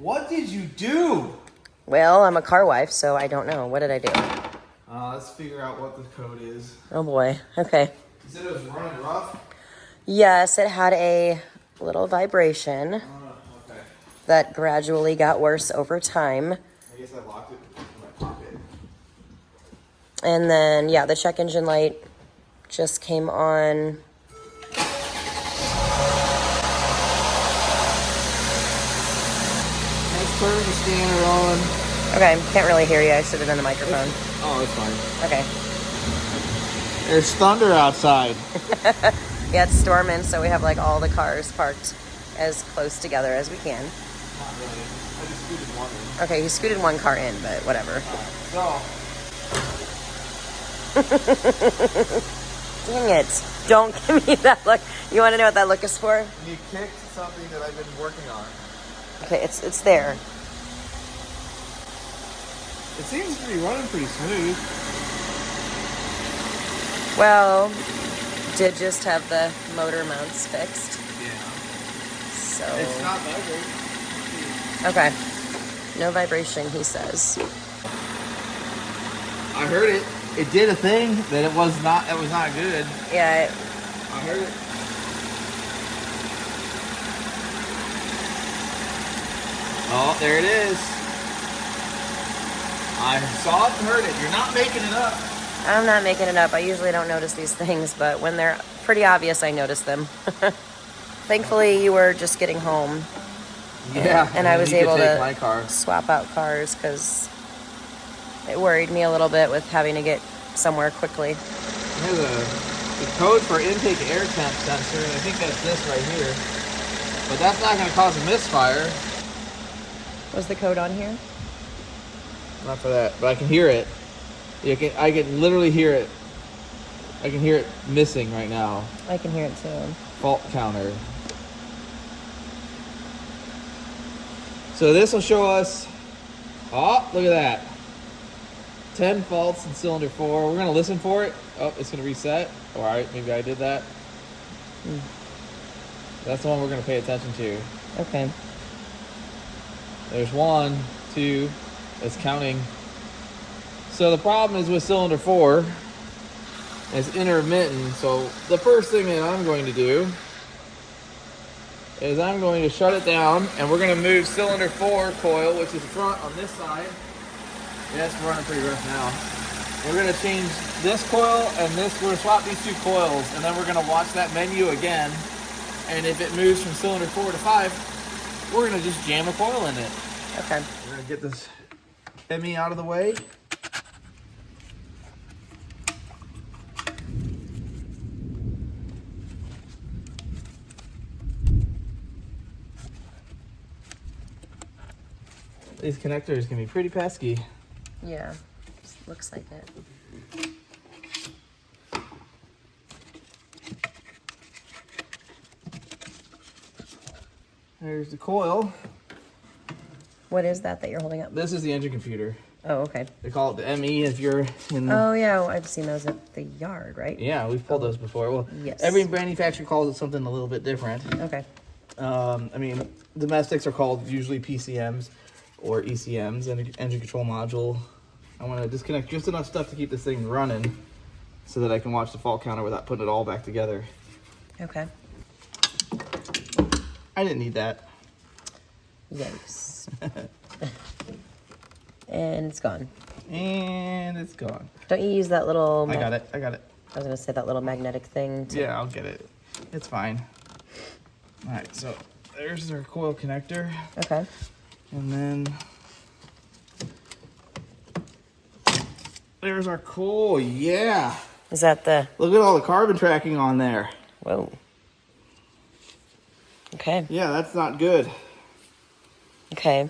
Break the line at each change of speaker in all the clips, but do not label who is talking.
What did you do?
Well, I'm a car wife, so I don't know. What did I do?
Let's figure out what the code is.
Oh boy. Okay.
You said it was running rough?
Yes, it had a little vibration
Okay.
that gradually got worse over time.
I guess I locked it in my pocket.
And then, yeah, the check engine light just came on.
Let's turn the scanner on.
Okay, can't really hear you. I stood it in the microphone.
It's fine.
Okay.
There's thunder outside.
Yeah, it's storming, so we have like all the cars parked as close together as we can.
Not really. I just scooted one in.
Okay, he scooted one car in, but whatever. Dang it. Don't give me that look. You want to know what that look is for?
You kicked something that I've been working on.
Okay, it's there.
It seems to be running pretty smooth.
Well, did just have the motor mounts fixed.
Yeah.
So.
It's not vibrating.
Okay. No vibration, he says.
I heard it. It did a thing that it was not good.
Yeah.
I heard it. Oh, there it is. I saw it and heard it. You're not making it up.
I'm not making it up. I usually don't notice these things, but when they're pretty obvious, I notice them. Thankfully, you were just getting home.
Yeah.
And I was able
take
to
my car.
swap out cars because it worried me a little bit with having to get somewhere quickly.
There's the code for intake air temp sensor, and I think that's this right here. But that's not going to cause a misfire.
Was the code on here?
Not for that, but I can hear it. I can literally hear it. I can hear it missing right now.
I can hear it too.
Fault counter. So this will show us, oh, look at that. 10 faults in cylinder 4. We're gonna listen for it. Oh, it's gonna reset. All right, maybe I did that. That's the one we're gonna pay attention to.
Okay.
There's 1, 2, it's counting. So the problem is with cylinder 4, it's intermittent. So the first thing that I'm going to do is I'm going to shut it down, and we're going to move cylinder 4 coil, which is front on this side. Yeah, it's running pretty rough now. We're going to change this coil and this. We're going to swap these 2 coils, and then we're going to watch that menu again. And if it moves from cylinder 4 to 5, we're going to just jam a coil in it.
Okay.
We're going to get this ME out of the way. These connectors can be pretty pesky.
Yeah. Looks like it.
There's the coil.
What is that you're holding up?
This is the engine computer.
Oh, okay.
They call it the ME if you're in...
Oh, yeah. I've seen those at the yard, right?
Yeah, we've pulled those before. Well,
yes.
Every manufacturer calls it something a little bit different.
Okay.
I mean, domestics are called usually PCMs or ECMs, and engine control module. I want to disconnect just enough stuff to keep this thing running so that I can watch the fault counter without putting it all back together.
Okay.
I didn't need that.
Yikes. And it's gone.
And it's gone.
Don't you use that little...
I got it.
I was going to say that little magnetic thing.
Yeah, I'll get it. It's fine. All right, so there's our coil connector.
Okay.
And then there's our coil. Yeah.
Is that the...
Look at all the carbon tracking on there.
Whoa. Okay.
Yeah, that's not good.
Okay.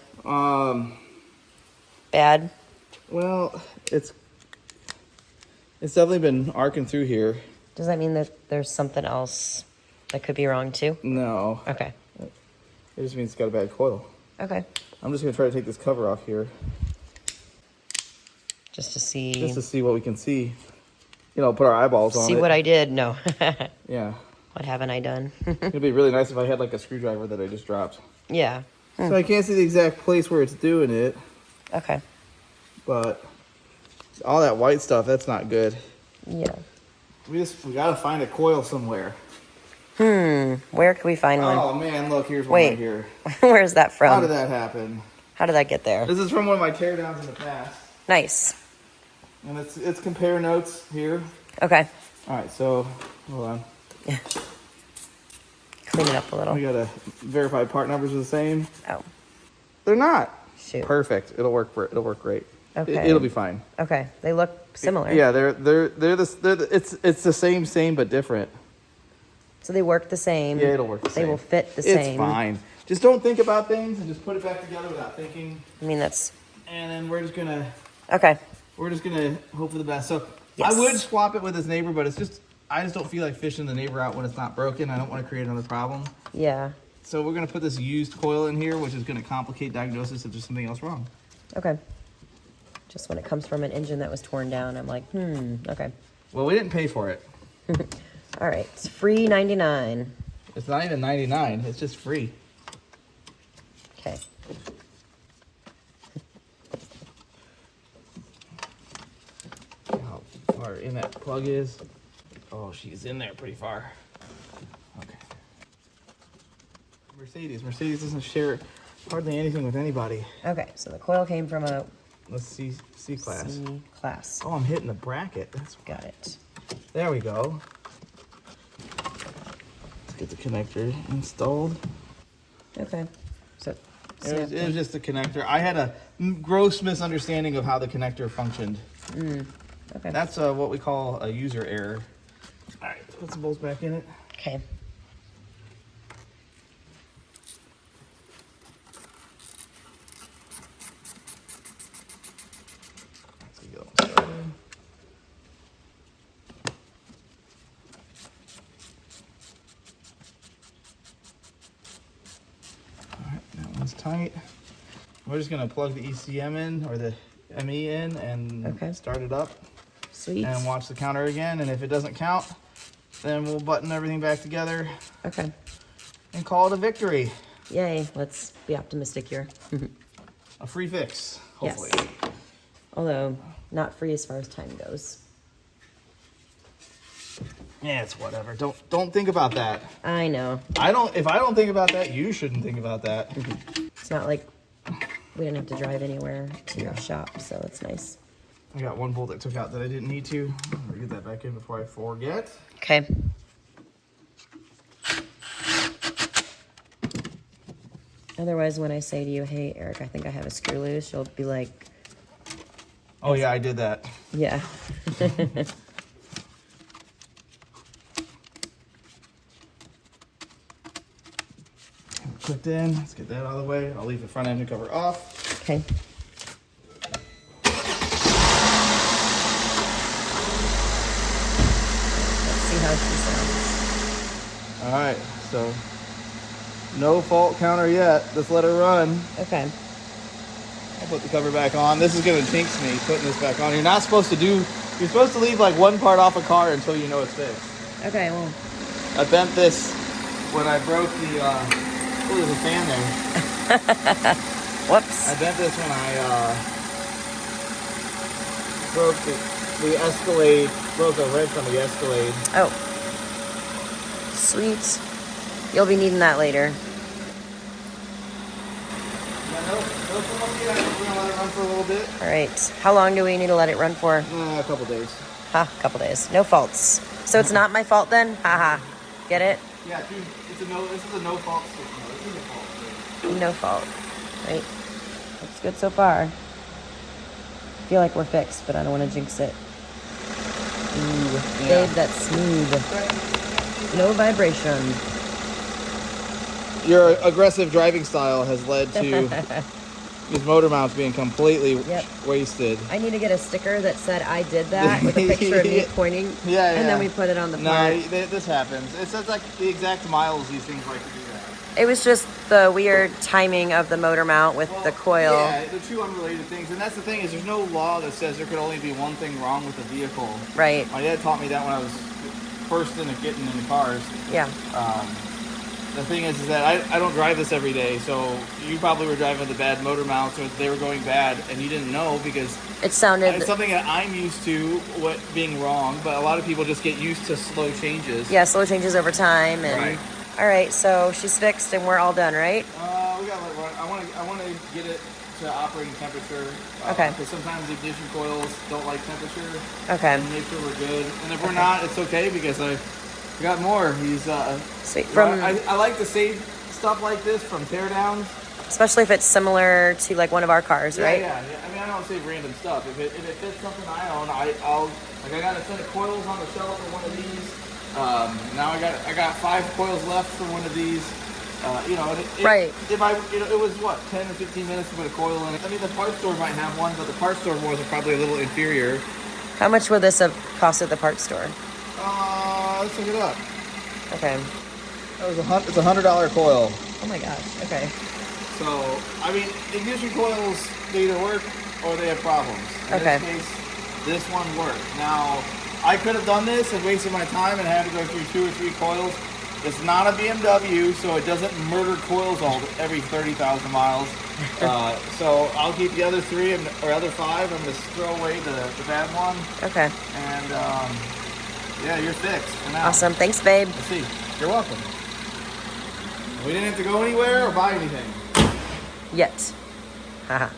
Bad?
Well, it's definitely been arcing through here.
Does that mean that there's something else that could be wrong too?
No.
Okay.
It just means it's got a bad coil.
Okay.
I'm just going to try to take this cover off here.
Just to see...
Just to see what we can see. You know, put our eyeballs on it.
See what I did? No.
Yeah.
What haven't I done?
It'd be really nice if I had like a screwdriver that I just dropped.
Yeah.
So I can't see the exact place where it's doing it,
Okay.
but all that white stuff, that's not good.
Yeah.
We gotta find a coil somewhere.
Where can we find one?
Oh man, look, here's one right here.
Where's that from?
How did that happen?
How did that get there?
This is from one of my teardowns in the past.
Nice.
And it's compare notes here.
Okay.
All right, so hold on.
Clean it up a little.
We gotta verify part numbers are the same.
Oh,
They're not.
shoot.
Perfect. It'll work great.
Okay.
It'll be fine.
Okay. They look similar.
Yeah, it's the same but different.
So they work the same.
Yeah, it'll work the same.
They will fit the same.
It's fine. Just don't think about things and just put it back together without thinking.
I mean, that's...
And then we're just gonna
Okay.
hope for the best. So
Yes.
I would swap it with his neighbor, but I just don't feel like fishing the neighbor out when it's not broken. I don't want to create another problem.
Yeah.
So we're gonna put this used coil in here, which is gonna complicate diagnosis if there's something else wrong.
Okay. Just when it comes from an engine that was torn down, I'm like, okay.
Well, we didn't pay for it.
All right. It's free 99.
It's not even 99. It's just free.
Okay.
How far in that plug is? Oh, she's in there pretty far. Okay. Mercedes doesn't share hardly anything with anybody.
Okay. So the coil came from a
Let's see C class.
C class.
Oh, I'm hitting the bracket. That's
Got it.
There we go. Let's get the connector installed.
Okay. So
It was just the connector. I had a gross misunderstanding of how the connector functioned.
okay.
That's what we call a user error. All right, let's put some bolts back in it.
Okay.
Let's get that one started. All right, that one's tight. We're just gonna plug the ECM in or the ME in and
Okay.
start it up.
Sweet.
And watch the counter again, and if it doesn't count, then we'll button everything back together
Okay.
and call it a victory.
Yay. Let's be optimistic here.
A free fix, hopefully.
Yes. Although not free as far as time goes.
Yeah, it's whatever. Don't think about that.
I know.
If I don't think about that, you shouldn't think about that.
It's not like we didn't have to drive anywhere to your shop, so it's nice.
I got one bolt that took out that I didn't need to. I'm gonna get that back in before I forget.
Okay. Otherwise, when I say to you, hey, Eric, I think I have a screw loose, you'll be like,
Oh yeah, I did that.
yeah.
Clicked in. Let's get that out of the way. I'll leave the front end cover off.
Okay. Let's see how she sounds.
All right, so no fault counter yet. Just let her run.
Okay.
I'll put the cover back on. This is gonna jinx me putting this back on. You're supposed to leave like one part off a car until you know it's fixed.
Okay, well.
I bent this when I broke the, oh, there's a fan there.
Whoops.
I bent this when I, broke the Escalade, broke a wrench on the Escalade.
Oh. Sweet. You'll be needing that later.
Yeah, no problem yet. We're gonna let it run for a little bit.
All right. How long do we need to let it run for?
A couple days.
Ha, couple days. No faults. So it's not my fault then? Haha. Get it?
Yeah, dude, this is a no fault stick. No, this is a fault stick.
No fault. Right? Looks good so far. I feel like we're fixed, but I don't want to jinx it. Ooh,
Yeah.
babe, that's smooth. No vibration.
Your aggressive driving style has led to these motor mounts being completely
Yep.
wasted.
I need to get a sticker that said I did that with a picture of me pointing.
Yeah,
And then
yeah.
we put it on the
No,
part.
this happens. It says like the exact miles these things like to do that.
It was just the weird timing of the motor mount with the coil.
Yeah, they're two unrelated things. And that's the thing is there's no law that says there could only be one thing wrong with the vehicle.
Right.
My dad taught me that when I was first getting into cars.
Yeah.
the thing is that I don't drive this every day, so you probably were driving the bad motor mounts or they were going bad and you didn't know because
It sounded...
it's something that I'm used to what being wrong, but a lot of people just get used to slow changes.
Yeah, slow changes over time. And
Right.
All right, so she's fixed and we're all done, right?
We got to let run. I want to get it to operating temperature.
Okay.
Because sometimes ignition coils don't like temperature.
Okay.
And make sure we're good. And if we're not, it's okay because we got more. He's
Sweet.
I like to save stuff like this from teardowns.
Especially if it's similar to like one of our cars, right?
Yeah. I mean, I don't save random stuff. If it fits something I own, I'll like I got a ton of coils on the shelf for one of these. Now I got 5 coils left for one of these.
Right.
It was what 10 or 15 minutes to put a coil in it. I mean, the parts store might have one, but the parts store was probably a little inferior.
How much would this have cost at the parts store?
Let's look it up.
Okay.
It's a $100 coil.
Oh my gosh. Okay.
So I mean, ignition coils, they either work or they have problems. In this case, this one worked. Now, I could have done this and wasted my time and had to go through 2 or 3 coils. It's not a BMW, so it doesn't murder coils every 30,000 miles. So I'll keep the other 3 or other 5. I'm going to throw away the bad one.
Okay.
And yeah, you're fixed for now.
Awesome. Thanks, babe.
Let's see. You're welcome. We didn't have to go anywhere or buy anything.
Yet. Haha.